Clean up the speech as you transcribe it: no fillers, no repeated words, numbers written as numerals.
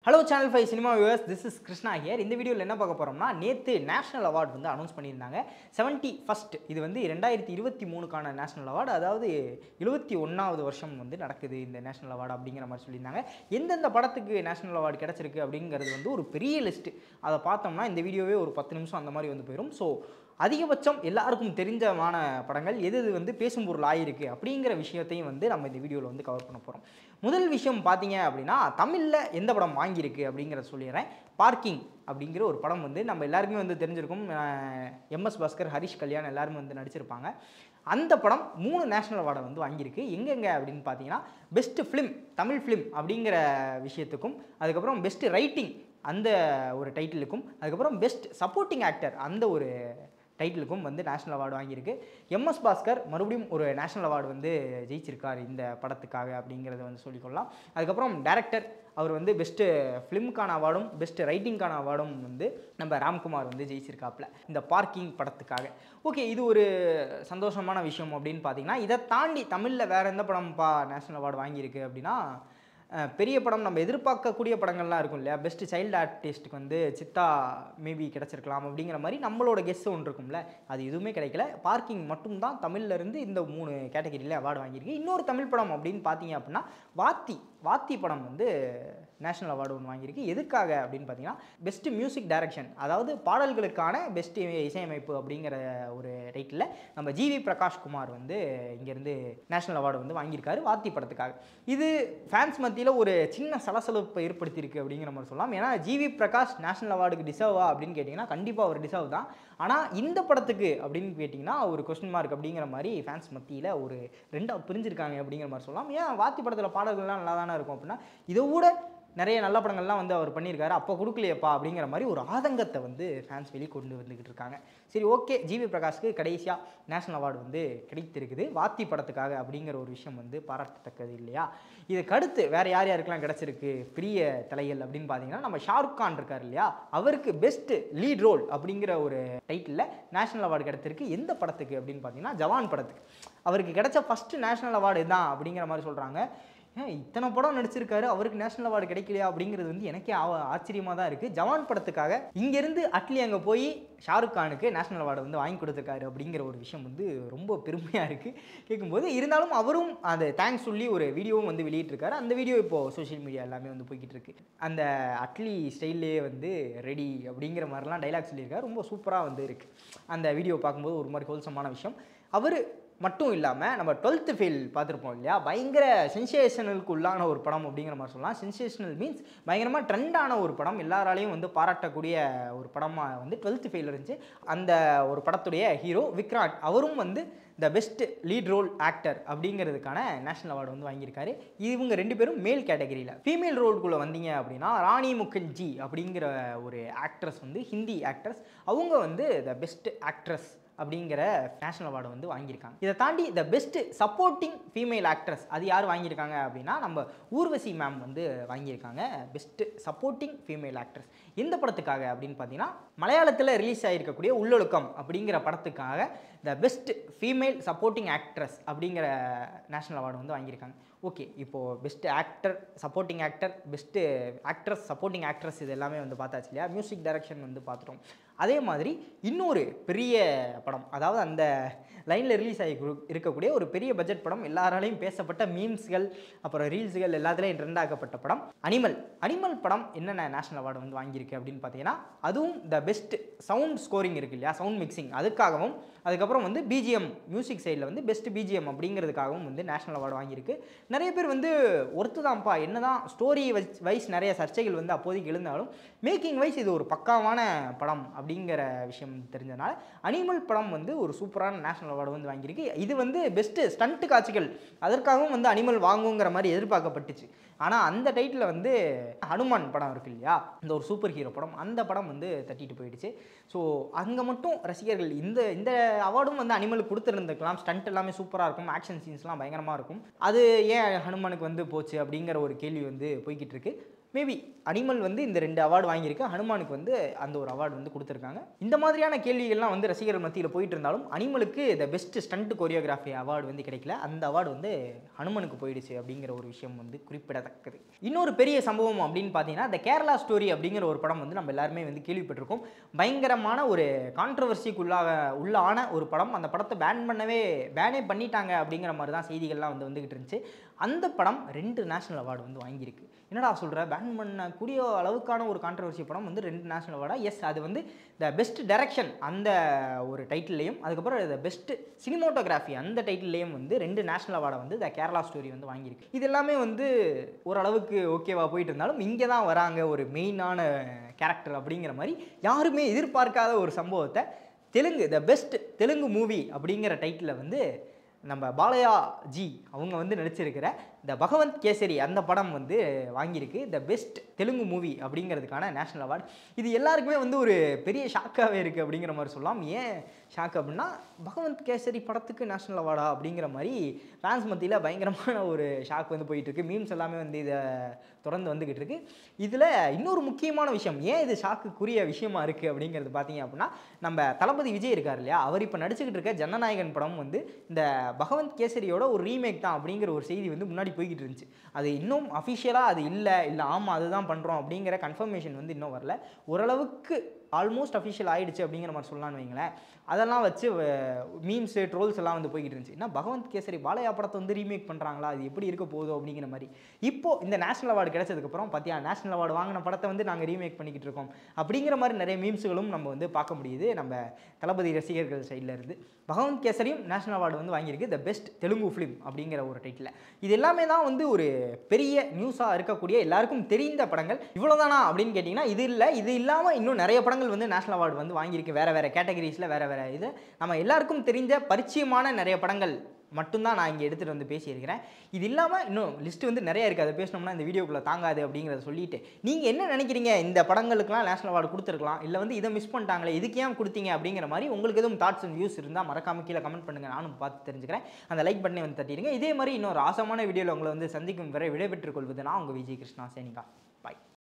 Hello Channel 5 Cinema viewers, this is Krishna here. இந்த வீடியோவில் என்ன பார்க்க போகிறோம்னா நேற்று நேஷனல் அவார்ட் வந்து அனௌன்ஸ் பண்ணியிருந்தாங்க 71st இது வந்து 2023க்கான நேஷனல் அவார்டு, அதாவது 71வது வருஷம் வந்து நடக்குது இந்த நேஷனல் அவார்டு அப்படிங்கிற மாதிரி சொல்லியிருந்தாங்க. எந்தெந்த படத்துக்கு நேஷனல் அவார்டு கிடச்சிருக்கு அப்படிங்கிறது வந்து ஒரு பெரிய லிஸ்ட்டு. அதை பார்த்தோம்னா இந்த வீடியோவே ஒரு 10 நிமிஷம் அந்த மாதிரி வந்து போயிடும். ஸோ அதிகபட்சம் எல்லாருக்கும் தெரிஞ்சமான படங்கள் எது வந்து பேசும் பொருள் ஆகிருக்கு அப்படிங்கிற விஷயத்தையும் வந்து நம்ம இந்த வீடியோவில் வந்து கவர் பண்ண போகிறோம். முதல் விஷயம் பார்த்தீங்க அப்படின்னா தமிழில் எந்த படம் வாங்கியிருக்கு அப்படிங்கிறத சொல்லிடுறேன். பார்க்கிங் அப்படிங்கிற ஒரு படம் வந்து நம்ம எல்லாருக்குமே வந்து தெரிஞ்சிருக்கும். எம்எஸ் பாஸ்கர், ஹரிஷ் கல்யாண் எல்லாருமே வந்து நடிச்சிருப்பாங்க. அந்த படம் 3 நேஷனல் அவார்டை வந்து வாங்கியிருக்கு. எங்கெங்கே அப்படின்னு பார்த்தீங்கன்னா பெஸ்ட் ஃபிலிம், தமிழ் ஃபிலிம் அப்படிங்கிற விஷயத்துக்கும், அதுக்கப்புறம் பெஸ்ட் ரைட்டிங் அந்த ஒரு டைட்டிலுக்கும், அதுக்கப்புறம் பெஸ்ட் சப்போர்ட்டிங் ஆக்டர் அந்த ஒரு டைட்டிலுக்கும் வந்து நேஷனல் அவார்டு வாங்கியிருக்கு. எம்எஸ் பாஸ்கர் மறுபடியும் ஒரு நேஷனல் அவார்டு வந்து ஜெயிச்சிருக்கார் இந்த படத்துக்காக அப்படிங்கிறத வந்து சொல்லிக்கொள்ளலாம். அதுக்கப்புறம் டைரக்டர் அவர் வந்து பெஸ்ட்டு ஃபிலிமுக்கான அவார்டும் பெஸ்ட்டு ரைட்டிங்கான அவார்டும் வந்து நம்ம ராம்குமார் வந்து ஜெயிச்சிருக்காப்புல இந்த பார்க்கிங் படத்துக்காக. ஓகே, இது ஒரு சந்தோஷமான விஷயம் அப்படின்னு பார்த்தீங்கன்னா, இதை தாண்டி தமிழில் வேறு எந்த படம் நேஷனல் அவார்டு வாங்கியிருக்கு அப்படின்னா, பெரிய படம் நம்ம எதிர்பார்க்கக்கூடிய படங்கள்லாம் இருக்கும் இல்லையா. பெஸ்ட் சைல்டு ஆர்டிஸ்ட்டுக்கு வந்து சித்தா மேபி கிடச்சிருக்கலாம் அப்படிங்கிற மாதிரி நம்மளோட கெஸ் ஒன்று இருக்கும்ல, அது எதுவுமே கிடைக்கல. பார்க்கிங் மட்டும்தான் தமிழ்லேருந்து இந்த 3 கேட்டகரியில் அவார்டு வாங்கியிருக்கு. இன்னொரு தமிழ் படம் அப்படின்னு பார்த்தீங்க அப்படின்னா வாத்தி படம் வந்து நேஷனல் அவார்டு ஒன்று வாங்கியிருக்கு. எதுக்காக அப்படின்னு பார்த்தீங்கன்னா பெஸ்ட் மியூசிக் டைரக்ஷன், அதாவது பாடல்களுக்கான பெஸ்ட் இசையமைப்பு அப்படிங்கிற ஒரு டைட்டில் நம்ம ஜிவி பிரகாஷ் குமார் வந்து இங்கேருந்து நேஷனல் அவார்டு வந்து வாங்கியிருக்காரு வாத்தி படத்துக்காக. இது ஃபேன்ஸ் மத்தியில் ஒரு சின்ன சலசலப்பை ஏற்படுத்தியிருக்கு அப்படிங்கிற மாதிரி சொல்லலாம். ஏன்னா ஜிவி பிரகாஷ் நேஷனல் அவார்டுக்கு டிசர்வா அப்படின்னு கேட்டிங்கன்னா கண்டிப்பாக ஒரு டிசர்வ் தான். ஆனால் இந்த படத்துக்கு அப்படின்னு கேட்டிங்கன்னா ஒரு கொஸ்டின் மார்க் அப்படிங்கிற மாதிரி ஃபேன்ஸ் மத்தியில் ஒரு ரெண்டாக பிரிஞ்சிருக்காங்க அப்படிங்கிற மாதிரி சொல்லலாம். ஏன் வாத்தி படத்தில் பாடல்கள்லாம் நல்லா தானே இருக்கும் அப்படின்னா, இதை விட நிறைய நல்ல படங்கள்லாம் வந்து அவர் பண்ணியிருக்காரு, அப்போ கொடுக்கலையப்பா அப்படிங்கிற மாதிரி ஒரு ஆதங்கத்தை வந்து ஃபேன்ஸ் வெளியே கொண்டு வந்துக்கிட்டு இருக்காங்க. சரி, ஓகே, ஜிவி பிரகாஷ்க்கு கடைசியாக நேஷனல் அவார்டு வந்து கிடைத்திருக்குது வாத்தி படத்துக்காக அப்படிங்கிற ஒரு விஷயம் வந்து பாராட்டத்தக்கது இல்லையா. இதுக்கு அடுத்து வேறு யார் யாருக்கெல்லாம் கிடச்சிருக்கு பெரிய தலைகள் அப்படின்னு பார்த்தீங்கன்னா, நம்ம ஷாருக் கான் இருக்கார் இல்லையா, அவருக்கு பெஸ்ட் லீட் ரோல் அப்படிங்கிற ஒரு டைட்டிலில் நேஷனல் அவார்டு கிடைத்திருக்கு. எந்த படத்துக்கு அப்படின்னு பார்த்தீங்கன்னா ஜவான் படத்துக்கு. அவருக்கு கிடைச்ச ஃபஸ்ட்டு நேஷனல் அவார்டு இதுதான் அப்படிங்கிற மாதிரி சொல்கிறாங்க. இத்தனை படம் நடிச்சிருக்காரு, அவருக்கு நேஷனல் அவார்டு கிடைக்கலையா அப்படிங்கிறது வந்து எனக்கே ஆச்சரியமாக தான் இருக்குது. ஜவான் படத்துக்காக இங்கேருந்து அட்லி அங்கே போய் ஷாருக் கானுக்கு நேஷனல் அவார்டு வந்து வாங்கி கொடுத்துருக்காரு அப்படிங்கிற ஒரு விஷயம் வந்து ரொம்ப பெருமையாக இருக்குது கேட்கும்போது. இருந்தாலும் அவரும் அந்த தேங்க்ஸ் சொல்லி ஒரு வீடியோவும் வந்து வெளியிட்டிருக்காரு. அந்த வீடியோ இப்போது சோஷியல் மீடியா எல்லாமே வந்து போய்கிட்டு இருக்கு. அந்த அட்லி ஸ்டைல்லே வந்து ரெடி அப்படிங்கிற மாதிரிலாம் டைலாக் சொல்லியிருக்காரு. ரொம்ப சூப்பராக வந்து இருக்குது அந்த வீடியோ பார்க்கும்போது. ஒரு மாதிரி ஹோல்சமான விஷயம். அவர் மட்டும் இல்லாமல் நம்ம 12th ஃபெயில் பார்த்துருப்போம் இல்லையா, பயங்கர சென்சேஷனலுக்கு உள்ளான ஒரு படம் அப்படிங்கிற மாதிரி சொல்லலாம். சென்சேஷனல் மீன்ஸ் பயங்கரமாக ட்ரெண்டான ஒரு படம், எல்லாராலையும் வந்து பாராட்டக்கூடிய ஒரு படமாக வந்து 12th ஃபெயில் இருந்துச்சு. அந்த ஒரு படத்துடைய ஹீரோ விக்ராண்ட், அவரும் வந்து the best lead role actor அப்படிங்கிறதுக்கான நேஷனல் அவார்டு வந்து வாங்கியிருக்காரு. இவங்க 2 பேரும் மேல் கேட்டகரியில். ஃபீமேல் ரோலுக்குள்ளே வந்தீங்க அப்படின்னா ராணி முகர்ஜி அப்படிங்கிற ஒரு ஆக்ட்ரஸ் வந்து ஹிந்தி ஆக்ட்ரஸ், அவங்க வந்து த பெஸ்ட் ஆக்ட்ரஸ் அப்படிங்கிற நேஷனல் அவார்டு வந்து வாங்கியிருக்காங்க. இதை தாண்டி the best supporting female actress அது யார் வாங்கியிருக்காங்க அப்படின்னா நம்ம ஊர்வசி மேம் வந்து வாங்கியிருக்காங்க பெஸ்ட் சப்போர்ட்டிங் ஃபீமேல் ஆக்ட்ரஸ். எந்த படத்துக்காக அப்படின்னு பார்த்தீங்கன்னா மலையாளத்தில் ரிலீஸ் ஆகிருக்கக்கூடிய உள்ளொழுக்கம் அப்படிங்கிற படத்துக்காக the best female supporting actress அப்படிங்கிற நேஷனல் அவார்டு வந்து வாங்கியிருக்காங்க. ஓகே, இப்போது best actor, supporting actor, best actress, supporting actress இது எல்லாமே வந்து பார்த்தாச்சு இல்லையா. மியூசிக் டைரக்ஷன் வந்து பார்த்துட்டோம். அதே மாதிரி இன்னொரு பெரிய படம், அதாவது அந்த லைனில் ரிலீஸ் ஆகி இருக்கக்கூடிய ஒரு பெரிய பட்ஜெட் படம், எல்லாராலையும் பேசப்பட்ட மீம்ஸ்கள் அப்புறம் ரீல்ஸுகள் எல்லாத்துலேயும் ட்ரெண்ட் ஆக்கப்பட்ட படம் அனிமல் படம் என்னென்ன நேஷனல் அவார்டு வந்து வாங்கியிருக்கு அப்படின்னு பார்த்தீங்கன்னா, அதுவும் த பெஸ்ட் சவுண்ட் ஸ்கோரிங் இருக்கு இல்லையா, சவுண்ட் மிக்சிங் அதுக்காகவும், அதுக்கப்புறம் வந்து பிஜிஎம் மியூசிக் சைடில் வந்து பெஸ்ட் பிஜிஎம் அப்படிங்கிறதுக்காகவும் வந்து நேஷனல் அவார்டு வாங்கியிருக்கு. நிறைய பேர் வந்து ஒருத்து தான்ப்பா, என்ன தான் ஸ்டோரி வைஸ் நிறைய சர்ச்சைகள் வந்து அப்போதைக்கு எழுந்தாலும் மேக்கிங் வைஸ் இது ஒரு பக்காவான படம் அப்படிங்கிற விஷயம் தெரிஞ்சதுனால அனிமல் படம் வந்து ஒரு சூப்பரான நேஷனல் அவார்டு வந்து வாங்கியிருக்கு. இது வந்து பெஸ்ட்டு ஸ்டண்ட் காட்சிகள் அதற்காகவும் வந்து அனிமல் வாங்குங்கிற மாதிரி எதிர்பார்க்கப்பட்டுச்சு. ஆனால் அந்த டைட்டில் வந்து ஹனுமான் படம் இருக்கு இல்லையா, இந்த ஒரு சூப்பர் ஹீரோ படம், அந்த படம் வந்து தட்டிட்டு போயிடுச்சு. ஸோ அங்கே மட்டும் ரசிகர்கள் இந்த அவார்டும் வந்து அனிமலுக்கு கொடுத்துருந்துக்கலாம். ஸ்டண்ட் எல்லாமே சூப்பராக இருக்கும், ஆக்ஷன் சீன்ஸ்லாம் பயங்கரமாக இருக்கும். அது ஏன் ஹனுமானுக்கு வந்து போச்சு அப்படிங்கிற ஒரு கேள்வி வந்து போய்கிட்டு இருக்கு. மேபி அனிமல் வந்து இந்த 2 அவார்டு வாங்கியிருக்கு, ஹனுமானுக்கு வந்து அந்த ஒரு அவார்டு வந்து கொடுத்துருக்காங்க. இந்த மாதிரியான கேள்விகள்லாம் வந்து ரசிகர்கள் மத்தியில் போயிட்டு இருந்தாலும் அனிமலுக்கு the best stunt choreography award வந்து கிடைக்கல. அந்த அவார்டு வந்து ஹனுமனுக்கு போயிடுச்சு அப்படிங்கிற ஒரு விஷயம் வந்து குறிப்பிடத்தக்கது. இன்னொரு பெரிய சம்பவம் அப்படின்னு பார்த்தீங்கன்னா, த கேரளா ஸ்டோரி அப்படிங்கிற ஒரு படம் வந்து நம்ம எல்லாருமே வந்து கேள்விப்பட்டிருக்கோம். பயங்கரமான ஒரு கான்ட்ரவர்சிக்கு உள்ளான ஒரு படம். அந்த படத்தை பேனே பண்ணிட்டாங்க அப்படிங்கிற மாதிரி தான் செய்திகள்லாம் வந்துகிட்டு இருந்துச்சு. அந்த படம் 2 நேஷனல் அவார்டு வந்து வாங்கியிருக்கு. என்னடா சொல்கிற, பேன் பண்ணக்கூடிய அளவுக்கான ஒரு கான்ட்ரவர்சி படம் வந்து 2 நேஷனல் அவார்டா? எஸ், அது வந்து த பெஸ்ட் டைரக்ஷன் அந்த ஒரு டைட்டில்லையும், அதுக்கப்புறம் த பெஸ்ட் சினிமோட்டோகிராஃபி அந்த டைட்டில்லையும் வந்து 2 நேஷனல் அவார்டை வந்து த கேரளா ஸ்டோரி வந்து வாங்கியிருக்கு. இது எல்லாமே வந்து ஓரளவுக்கு ஓகேவா போயிட்டு இருந்தாலும் இங்கே தான் வராங்க ஒரு மெயினான கேரக்டர் அப்படிங்கிற மாதிரி யாருமே எதிர்பார்க்காத ஒரு சம்பவத்தை த பெஸ்ட் தெலுங்கு மூவி அப்படிங்கிற டைட்டிலில் வந்து நம்ம பாலையா ஜி அவங்க வந்து நடிச்சிருக்கிற த பகவந்த் கேசரி அந்த படம் வந்து வாங்கியிருக்கு த பெஸ்ட் தெலுங்கு மூவி அப்படிங்கிறதுக்கான நேஷனல் அவார்டு. இது எல்லாருக்குமே வந்து ஒரு பெரிய ஷாக்காகவே இருக்குது அப்படிங்கிற மாதிரி சொல்லலாம். ஏன் ஷாக் அப்படின்னா, பகவந்த் கேசரி படத்துக்கு நேஷனல் அவார்டா அப்படிங்கிற மாதிரி ஃபேன்ஸ் மத்தியில் பயங்கரமான ஒரு ஷாக் வந்து போயிட்டுருக்கு. மீம்ஸ் எல்லாமே வந்து இதை தொடர்ந்து வந்துக்கிட்டு இருக்கு. இதில் இன்னொரு முக்கியமான விஷயம், ஏன் இது ஷாக்குக்குரிய விஷயமா இருக்குது அப்படிங்கிறது பார்த்தீங்க அப்படின்னா, நம்ம தளபதி விஜய் இருக்கார் இல்லையா, அவர் இப்போ நடிச்சுக்கிட்டு இருக்க ஜனநாயகன் படம் வந்து இந்த பகவந்த் கேசரியோட ஒரு ரீமேக் தான் அப்படிங்கிற ஒரு செய்தி வந்து முன்னாடி போய்கிட்டு இருந்துச்சு. அது இன்னும் அஃபிஷியலாக அது இல்லை ஆமாம் அதுதான் பண்ணுறோம் அப்படிங்கிற கன்ஃபர்மேஷன் வந்து இன்னும் வரல. ஓரளவுக்கு ஆல்மோஸ்ட் அஃபிஷியல் ஆகிடுச்சு அப்படிங்கிற மாதிரி சொல்லலான்னு வைங்களேன். அதெல்லாம் வச்சு மீம்ஸு ட்ரோல்ஸ் எல்லாம் வந்து போய்கிட்டு இருந்துச்சு. ஏன்னா பகவந்த் கேசரி பாலையா படத்தை வந்து ரீமேக் பண்ணுறாங்களா, அது எப்படி இருக்க போதும் அப்படிங்கிற மாதிரி. இப்போது இந்த நேஷனல் அவார்டு கிடைச்சதுக்கப்புறம் பார்த்தியா, நேஷனல் அவார்டு வாங்கின படத்தை வந்து நாங்கள் ரீமேக் பண்ணிக்கிட்டு இருக்கோம் அப்படிங்கிற மாதிரி நிறைய மீம்ஸுகளும் நம்ம வந்து பார்க்க முடியுது நம்ம தளபதி ரசிகர்கள் சைடில் இருந்து. பகவந்த் கேசரியும் நேஷனல் அவார்டு வந்து வாங்கியிருக்கு த பெஸ்ட் தெலுங்கு ஃபிலிம் அப்படிங்கிற ஒரு டைட்டில். இது எல்லாமே தான் வந்து ஒரு பெரிய நியூஸாக இருக்கக்கூடிய எல்லாருக்கும் தெரிந்த படங்கள். இவ்வளோதானா அப்படின்னு கேட்டிங்கன்னா இது இல்லை. இது இல்லாமல் இன்னும் நிறைய படங்கள் வந்து நேஷனல் அவார்டு வந்து வாங்கியிருக்கு வேறு கேட்டகரிஸில் வேறு இது நம்ம எல்லாருக்கும் தெரிந்த பரிச்சயமான நிறைய படங்கள் மட்டும்தான் நான் இங்கே எடுத்துகிட்டு வந்து பேசியிருக்கிறேன். இது இல்லாமல் இன்னும் லிஸ்ட் வந்து நிறைய இருக்குது. அதை பேசணும்னா இந்த வீடியோக்குள்ளே தாங்காது அப்படிங்கிறத சொல்லிட்டு, நீங்கள் என்ன நினைக்கிறீங்க, இந்த படங்களுக்குலாம் நேஷனல் அவார்டு கொடுத்துருக்கலாம், இல்லை வந்து இதை மிஸ் பண்ணிட்டாங்களே இதுக்கு ஏன் கொடுத்தீங்க அப்படிங்கிற மாதிரி உங்களுக்கு எதுவும் தாட்ஸ் அண்ட் வியூஸ் இருந்தால் மறக்காமல் கீழே கமெண்ட் பண்ணுங்கள். நானும் பார்த்து தெரிஞ்சுக்கிறேன். அந்த லைக் பண்ணி வந்து தட்டிடுங்க. இதே மாதிரி இன்னொரு ஆசமான வீடியோவில் உங்களை வந்து சந்திக்கும் வரை விடைபெற்றுக் கொள்வது நான் உங்கள் விஜய் கிருஷ்ணா சேனிகா.